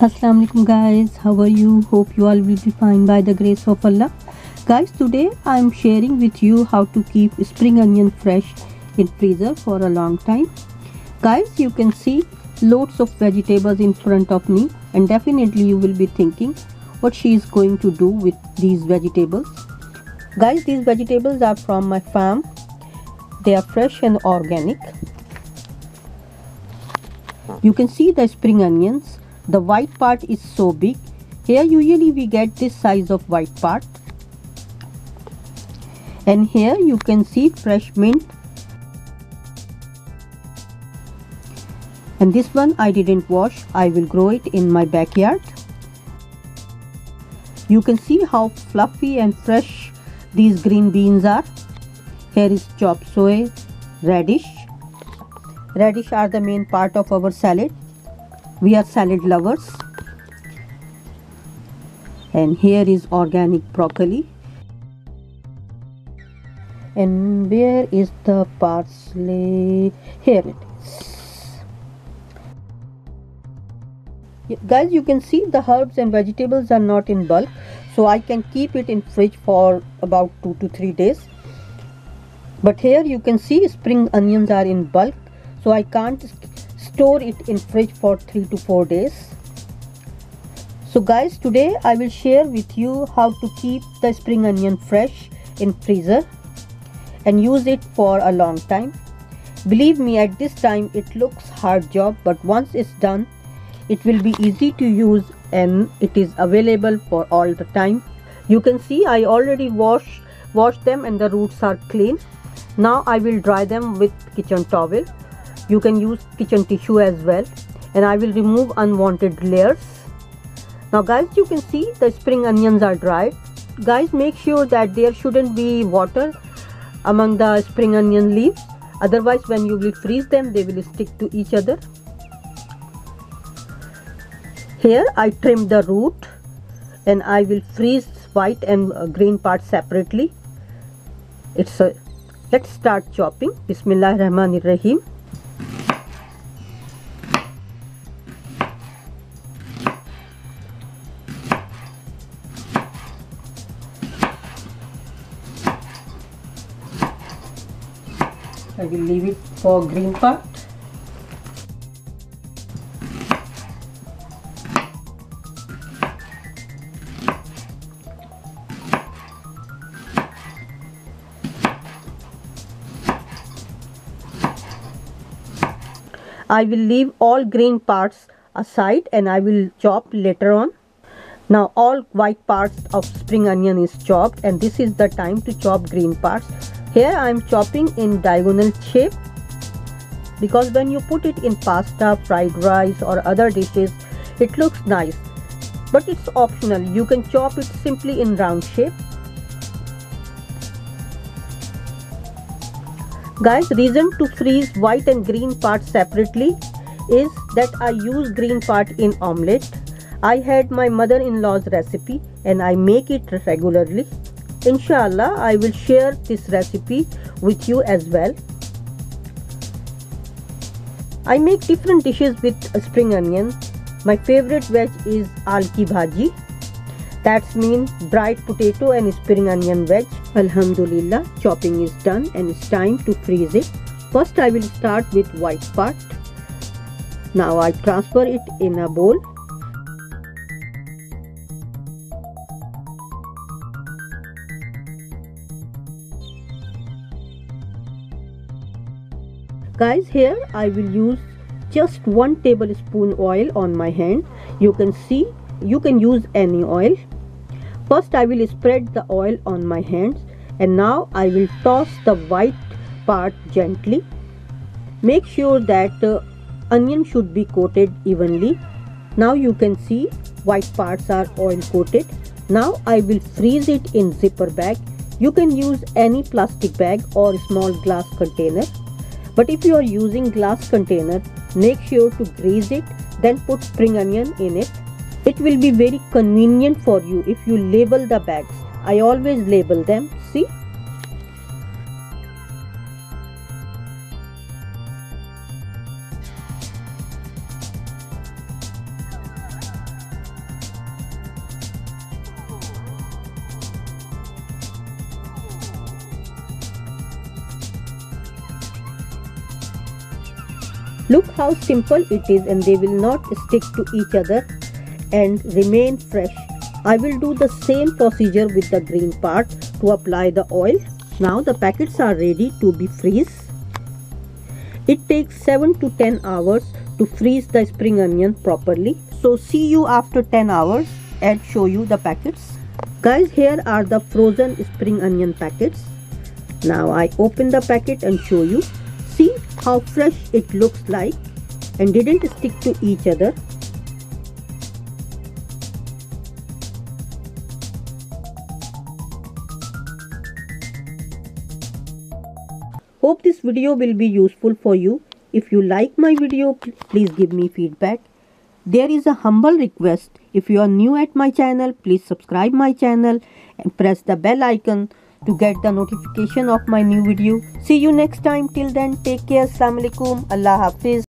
Assalamu alaikum guys, how are you? Hope you all will be fine by the grace of Allah. Guys, today I am sharing with you how to keep spring onion fresh in freezer for a long time. Guys, you can see loads of vegetables in front of me, and definitely you will be thinking what she is going to do with these vegetables. Guys, these vegetables are from my farm. They are fresh and organic. You can see the spring onions. The white part is so big. Here usually we get this size of white part. And here you can see fresh mint. And this one I didn't wash. I will grow it in my backyard. You can see how fluffy and fresh these green beans are. Here is chop suey, radish. Radish are the main part of our salad. We are salad lovers. And here is organic broccoli. And where is the parsley? Here it is. Guys, you can see the herbs and vegetables are not in bulk, so I can keep it in fridge for about 2 to 3 days. But here you can see spring onions are in bulk, so I can't store it in fridge for 3 to 4 days. So guys, today I will share with you how to keep the spring onion fresh in freezer and use it for a long time. Believe me, at this time it looks hard job, but once it's done it will be easy to use and it is available for all the time. You can see I already washed them and the roots are clean. Now I will dry them with kitchen towel. You can use kitchen tissue as well, and I will remove unwanted layers. Now guys, you can see the spring onions are dried. Guys, make sure that there shouldn't be water among the spring onion leaves, otherwise when you will freeze them they will stick to each other. Here I trim the root and I will freeze white and green part separately. Let's start chopping. Bismillahirrahmanirrahim. I will leave it for green part. I will leave all green parts aside and I will chop later on. Now all white parts of spring onion is chopped, and this is the time to chop green parts. Here I am chopping in diagonal shape because when you put it in pasta, fried rice or other dishes it looks nice, but it's optional. You can chop it simply in round shape. Guys, reason to freeze white and green parts separately is that I use green part in omelette. I had my mother-in-law's recipe and I make it regularly. Inshallah, I will share this recipe with you as well. I make different dishes with spring onion. My favorite veg is aloo ki bhaji. That's mean dried potato and spring onion veg. Alhamdulillah, chopping is done and it's time to freeze it. First I will start with white part. Now I transfer it in a bowl. Guys, here I will use just 1 tablespoon oil on my hand. You can see, you can use any oil. First I will spread the oil on my hands and now I will toss the white part gently. Make sure that onion should be coated evenly. Now you can see white parts are oil coated. Now I will freeze it in zipper bag. You can use any plastic bag or small glass container. But if you are using glass container, make sure to grease it, then put spring onion in it. It will be very convenient for you if you label the bags. I always label them. See? Look how simple it is, and they will not stick to each other and remain fresh. I will do the same procedure with the green part to apply the oil. Now the packets are ready to be freeze. It takes 7 to 10 hours to freeze the spring onion properly. So see you after 10 hours and show you the packets. Guys, here are the frozen spring onion packets. Now I open the packet and show you. See how fresh it looks like and didn't stick to each other. Hope this video will be useful for you. If you like my video, please give me feedback. There is a humble request. If you are new at my channel, please subscribe my channel and press the bell icon to get the notification of my new video. See you next time. Till then, take care. Assalamu alaikum. Allah Hafiz.